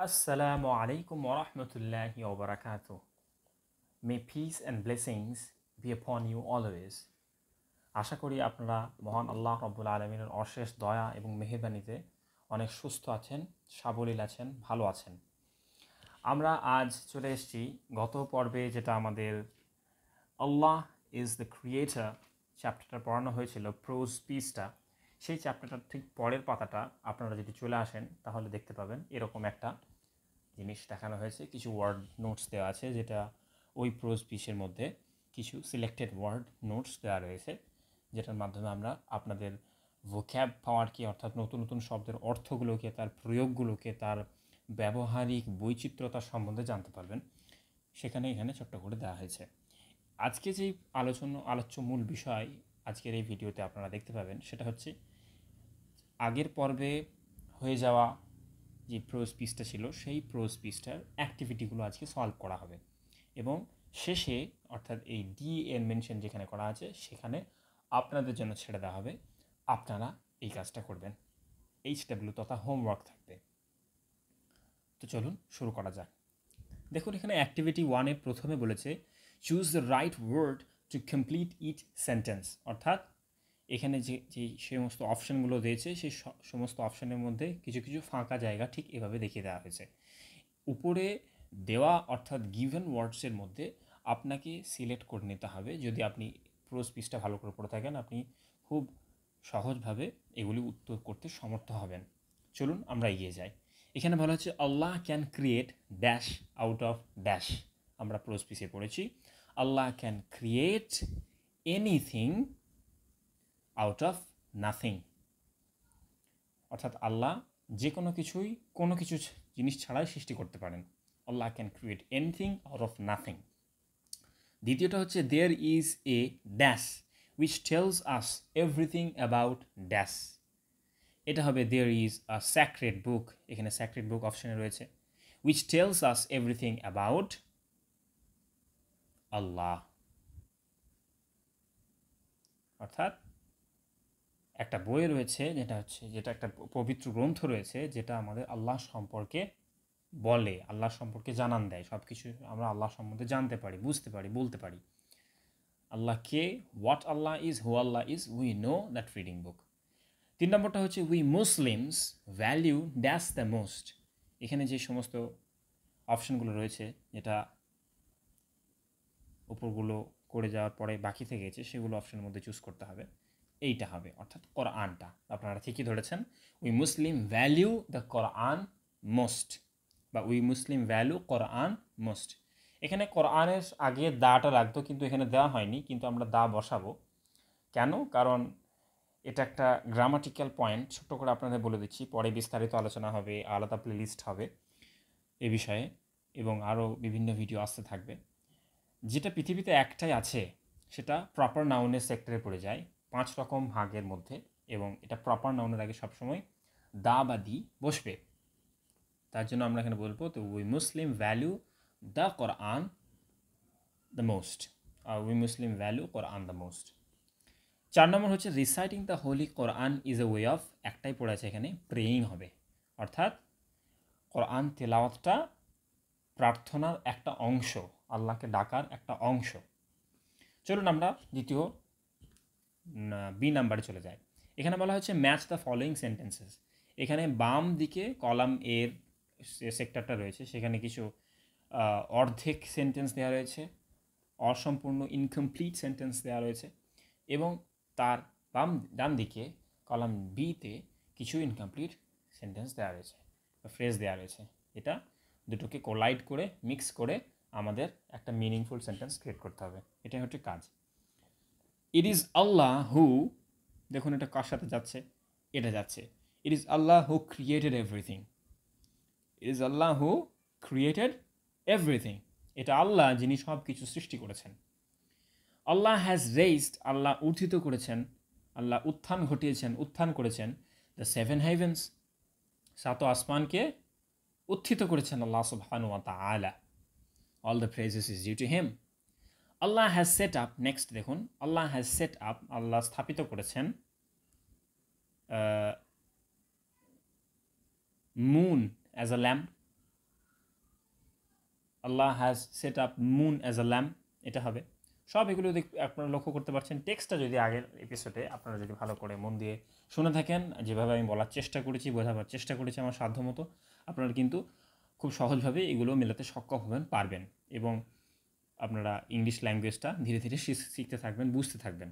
Assalamu alaikum wa rahmatullahi wa barakatuh. May peace and blessings be upon you always. আশা করি আপনারা মহান আল্লাহ রব্বুল আলমিনের অশেষ দয়া এবং মেহেরবানিতে অনেক সুস্থ আছেন, সাবলীল আছেন, ভালো আছেন। আমরা আজ চলে এসেছি গত পর্বে যেটা আমাদের আল্লাহ ইজ দ্য ক্রিয়েটর চ্যাপ্টারটা পড়ানো হয়েছিল, প্রোজ পিসটা। সেই চ্যাপ্টারটার ঠিক পরের পাতাটা আপনারা যদি চলে আসেন তাহলে দেখতে পাবেন এরকম একটা জিনিস দেখানো হয়েছে। কিছু ওয়ার্ড নোটস দেওয়া আছে, যেটা ওই প্রোজ পিসের মধ্যে কিছু সিলেক্টেড ওয়ার্ড নোটস দেওয়া রয়েছে, যেটার মাধ্যমে আমরা আপনাদের ভোক্যাব পাওয়ারকে, অর্থাৎ নতুন নতুন শব্দের অর্থগুলোকে, তার প্রয়োগগুলোকে, তার ব্যবহারিক বৈচিত্র্যতা সম্বন্ধে জানতে পারবেন। এখানে ছোট্ট করে দেওয়া হয়েছে। আজকে যেই আলোচ্য মূল বিষয় আজকের এই ভিডিওতে আপনারা দেখতে পাবেন, সেটা হচ্ছে আগের পর্বে হয়ে যাওয়া যে প্রোজ পিসটা ছিল, সেই প্রোজ পিসটার অ্যাক্টিভিটিগুলো আজকে সলভ করা হবে এবং শেষে, অর্থাৎ এই ডি এর মেনশন যেখানে করা আছে সেখানে আপনাদের জন্য ছেড়ে দেওয়া হবে, আপনারা এই কাজটা করবেন। HW তথা হোমওয়ার্ক থাকবে। তো চলুন শুরু করা যাক। দেখুন, এখানে অ্যাক্টিভিটি 1-এ প্রথমে বলেছে choose the right word to complete each sentence, অর্থাৎ এখানে যে সমস্ত অপশানগুলো দিয়েছে সেই সমস্ত অপশানের মধ্যে কিছু কিছু ফাঁকা জায়গা ঠিক এভাবে দেখিয়ে দেওয়া হয়েছে। উপরে দেওয়া অর্থাৎ গিভেন ওয়ার্ডসের মধ্যে আপনাকে সিলেক্ট করে নিতে হবে। যদি আপনি প্রোজ পিসটা ভালো করে পড়ে থাকেন, আপনি খুব সহজভাবে এগুলি উত্তর করতে সমর্থ হবেন। চলুন আমরা এগিয়ে যাই। এখানে বলা হচ্ছে আল্লাহ can create dash out of dash. আমরা প্রোজ পিসে পড়েছি আল্লাহ can create anything out of nothing, অর্থাৎ আল্লাহ যে কোনো কিছুই কোনো কিছু জিনিস ছাড়াই সৃষ্টি করতে পারেন। আল্লাহ can create anything out of nothing. দ্বিতীয়টা হচ্ছে there is a dash which tells us everything about dash. এটা হবে দেয়ার ইজ আ স্যাক্রেড বুক, এখানে স্যাক্রেড বুক অপশানে রয়েছে, which tells us everything about আল্লাহ, অর্থাৎ একটা বই রয়েছে যেটা একটা পবিত্র গ্রন্থ রয়েছে, যেটা আমাদের আল্লাহ সম্পর্কে বলে, আল্লাহ সম্পর্কে জানান দেয়। সব কিছু আমরা আল্লাহ সম্বন্ধে জানতে পারি, বুঝতে পারি, বলতে পারি। আল্লাহ কে, হোয়াট আল্লাহ ইজ, হু আল্লাহ is, we know that reading book. 3 নম্বরটা হচ্ছে we Muslims value dash the most. এখানে যে সমস্ত অপশানগুলো রয়েছে, যেটা উপরগুলো করে যাওয়ার পরে বাকি থেকে গেছে, সেগুলো অপশানের মধ্যে চুজ করতে হবে। এইটা হবে, অর্থাৎ কোরআনটা। আপনারা ঠিকই ধরেছেন, উই মুসলিম ভ্যালিউ দ্য কোরআন মোস্ট, বা উই মুসলিম ভ্যালু কোরআন মোস্ট। এখানে কোরআনের আগে দাটা লাগতো, কিন্তু এখানে দেওয়া হয়নি, কিন্তু আমরা দা বসাবো। কেন? কারণ এটা একটা গ্রামাটিক্যাল পয়েন্ট। ছোট্ট করে আপনাদের বলে দিচ্ছি, পরে বিস্তারিত আলোচনা হবে, আলাদা প্লেলিস্ট হবে এ বিষয়ে, এবং আরও বিভিন্ন ভিডিও আসতে থাকবে। যেটা পৃথিবীতে একটাই আছে, সেটা প্রপার নাউনের সেক্টরে পড়ে যায় 5 রকম ভাগের মধ্যে, এবং এটা প্রপার নাউনের আগে সবসময় দা বা দি বসবে। তার জন্য আমরা এখানে বলবো, তো we Muslim value the Quran the most, we Muslim value Quran the most. 4 নম্বর হচ্ছে reciting the Holi Quran is a way of, একটাই পড়ে আছে এখানে, প্রেয়িং হবে, অর্থাৎ কোরআন তেলাওয়াতটা প্রার্থনার একটা অংশ, আল্লাহকে ডাকার একটা অংশ। চলুন আমরা দ্বিতীয় বি নাম্বারে চলে যাই। এখানে বলা হচ্ছে ম্যাচ দ্য ফলোয়িং সেন্টেন্সেস। এখানে বাম দিকে কলাম এর সেক্টরটা রয়েছে, সেখানে কিছু অর্ধেক সেন্টেন্স দেওয়া রয়েছে, অসম্পূর্ণ ইনকমপ্লিট সেন্টেন্স দেওয়া রয়েছে, এবং তার ডান দিকে কলাম বিতে কিছু ইনকমপ্লিট সেন্টেন্স দেওয়া রয়েছে বা ফ্রেজ দেওয়া রয়েছে। এটা দুটোকে কোলাইড করে, মিক্স করে আমাদের একটা মিনিংফুল সেন্টেন্স ক্রিয়েট করতে হবে। এটাই হচ্ছে কাজ। ইট ইজ আল্লাহ হু, দেখুন এটা কার সাথে যাচ্ছে, এটা যাচ্ছে, it is Allah who created everything. It is Allah who created everything, এটা আল্লাহ যিনি সব কিছু সৃষ্টি করেছেন। আল্লাহ হ্যাজ রেইজড, আল্লাহ উত্থিত করেছেন, আল্লাহ উত্থান করেছেন দ্য 7 হেভেন্স, 7 আসমানকে উত্থিত করেছেন আল্লাহ সুবহানাহু ওয়া তাআলা। All the praises is due to him. Allah has set up, next দেখুন, Allah has set up, Allah স্থাপিত করেছেন moon as a lamp, Allah has set up moon as a lamp, এটা হবে। সব এগুলো আপনারা লক্ষ্য করতে পারছেন। টেক্সটটা যদি আগের এপিসোডে আপনারা যদি ভালো করে মন দিয়ে শুনে থাকেন, যেভাবে আমি বলার চেষ্টা করেছি, বোঝাবার চেষ্টা করেছি আমার সাধ্যমতো, আপনারা কিন্তু খুব সহজভাবে এগুলো মেলাতে সক্ষম হবেন, পারবেন। এবং আপনারা ইংলিশ ল্যাঙ্গুয়েজটা ধীরে ধীরে শিখতে থাকবেন, বুঝতে থাকবেন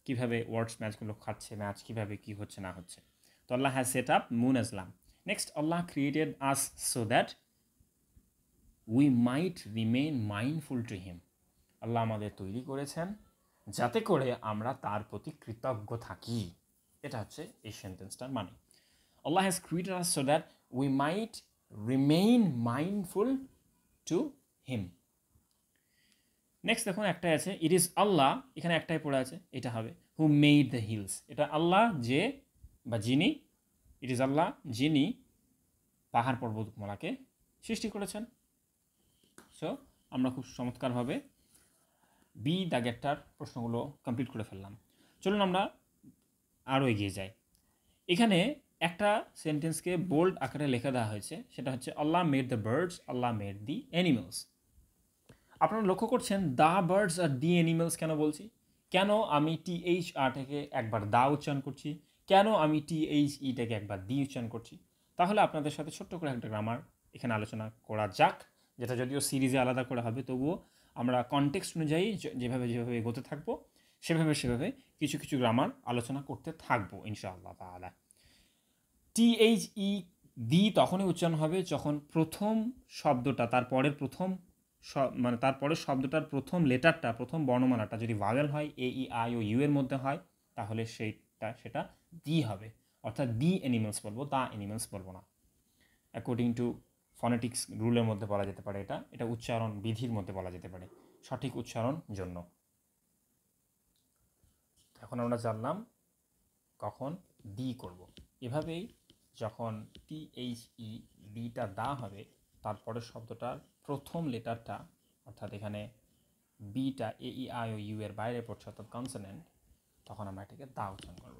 কীভাবে ওয়ার্ডস ম্যাচগুলো খাচ্ছে, ম্যাচ কীভাবে কী হচ্ছে না হচ্ছে। তো Allah has set up moon as lamp. Next, Allah created us so that we might remain mindful to him. Allah আমাদের তৈরি করেছেন যাতে করে আমরা তার প্রতি কৃতজ্ঞ থাকি। এটা হচ্ছে এই সেন্টেন্সটার মানে। Allah has created us so that we might remain mindful to him. Next দেখুন একটাই আছে, ইট ইজ আল্লাহ, এখানে একটাই পড়ে আছে, এটা হবে হু মেড দ্য হিলস। এটা আল্লাহ যে বা যিনি, ইট ইজ আল্লাহ যিনি পাহাড় পর্বতমালাকে সৃষ্টি করেছেন। সো আমরা খুব চমৎকারভাবে বি দাগেরটার প্রশ্নগুলো কমপ্লিট করে ফেললাম। চলুন আমরা আরও এগিয়ে যাই। এখানে একটা সেন্টেন্সকে বোল্ড আকারে লেখা দেওয়া হয়েছে, সেটা হচ্ছে আল্লাহ made the birds, Allah made the animals. আপনারা লক্ষ্য করছেন the birds R the animals কেন বলছি, কেন আমি THR-টাকে একবার দা উচ্চারণ করছি, কেন আমি THE-টাকে একবার দি উচ্চারণ করছি। তাহলে আপনাদের সাথে ছোট্ট করে একটা গ্রামার এখানে আলোচনা করা যাক, যেটা যদিও সিরিজে আলাদা করা হবে, তবুও আমরা কনটেক্সট অনুযায়ী যেভাবে এগোতে থাকবো সেভাবে কিছু কিছু গ্রামার আলোচনা করতে থাকবো ইনশাআল্লাহ তাআলা। THE দি তখনই উচ্চারণ হবে যখন প্রথম শব্দটা তারপরের প্রথম মানে তারপরে শব্দটার প্রথম লেটারটা, প্রথম বর্ণমালাটা যদি ভাওয়েল হয়, AE, I ও ইউ এর মধ্যে হয়, তাহলে সেটা দি হবে। অর্থাৎ দি অ্যানিমালস বলবো, দা অ্যানিমালস বলবো না। অ্যাকর্ডিং টু ফনেটিক্স রুলের মধ্যে বলা যেতে পারে, এটা উচ্চারণ বিধির মধ্যে বলা যেতে পারে, সঠিক উচ্চারণ জন্য। এখন আমরা জানলাম কখন দি করব। এভাবেই যখন THE দিটা দা হবে, তারপরে শব্দটার প্রথম লেটারটা, অর্থাৎ এখানে বিটা AE, I ও ইউ এর বাইরে পড়ছে, অর্থাৎ কনসোনেন্ট, তখন আমরা এটাকে দা উচ্চারণ করব।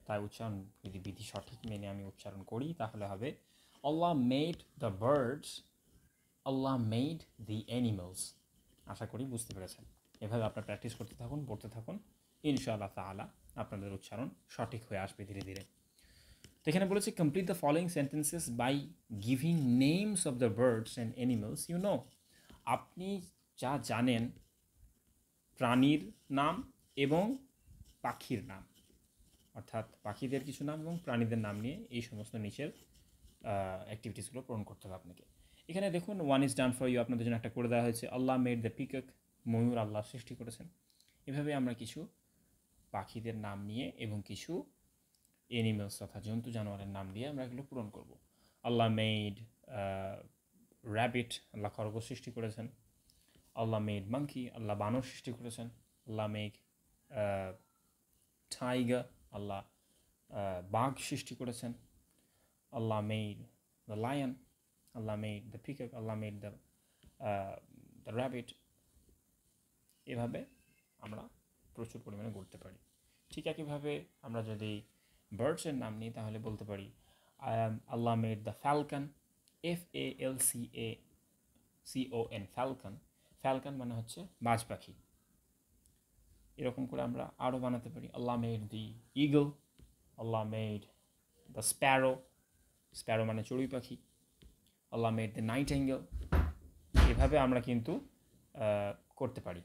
তাই উচ্চারণ যদি বিধি সঠিক মেনে আমি উচ্চারণ করি, তাহলে হবে Allah made the birds, Allah made the animals. আশা করি বুঝতে পেরেছেন। এভাবে আপনার প্র্যাকটিস করতে থাকুন, পড়তে থাকুন, ইনশাআল্লাহ তাআলা আপনাদের উচ্চারণ সঠিক হয়ে আসবে ধীরে ধীরে। তো এখানে বলেছে complete the following sentences by giving names of the birds and animals you know. আপনি যা জানেন প্রাণীর নাম এবং পাখির নাম, অর্থাৎ পাখিদের কিছু নাম এবং প্রাণীদের নাম নিয়ে এই সমস্ত নিচের অ্যাক্টিভিটিসগুলো পূরণ করতে হবে আপনাকে। এখানে দেখুন one is done for you, আপনাদের জন্য একটা করে দেওয়া হয়েছে। আল্লাহ মেড দ্য পিকক, ময়ূর আল্লাহ সৃষ্টি করেছেন। এভাবে আমরা কিছু পাখিদের নাম নিয়ে এবং কিছু অ্যানিমালস তথা জন্তু জানোয়ারের নাম দিয়ে আমরা এগুলো পূরণ করব। আল্লাহ মেড র্যাবিট, আল্লাহ খরগোশ সৃষ্টি করেছেন। আল্লাহ মেড মাঙ্কি, আল্লাহ বানর সৃষ্টি করেছেন। আল্লাহ মেড টাইগার, আল্লাহ বাঘ সৃষ্টি করেছেন। আল্লাহ made the lion, Allah made the peacock, Allah made the rabbit. এভাবে আমরা প্রচুর পরিমাণে করতে পারি। ঠিক একইভাবে আমরা যদি বার্ডসের নাম নিই, তাহলে বলতে পারি আল্লাহ made the Falcon, FALCACON, Falcon. Falcon মানে হচ্ছে বাজ পাখি। এরকম করে আমরা আরও বানাতে পারি। আল্লাহ made the eagle, Allah made the Sparrow, Sparrow মানে চড়ুই পাখি। আল্লাহ মেড দ্য নাইটিঙ্গেল। এভাবে আমরা কিন্তু করতে পারি।